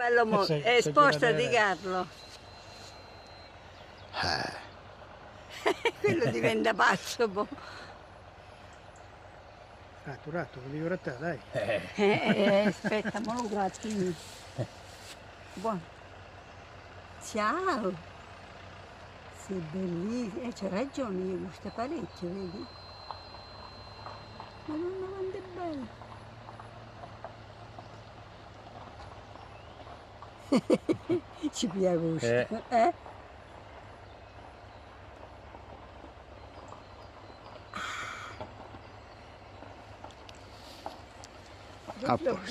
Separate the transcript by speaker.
Speaker 1: Bello è esposta di Carlo. Quello diventa pazzo, boh.
Speaker 2: Ratto, volevo grattare, dai.
Speaker 1: Aspetta, mo lo gratti. Buono. Ciao. Sei bellissimo. C'è ragione, gli gusta parecchio, vedi? Madonna, quanto è bello. Ci pia gusto.
Speaker 2: A posto.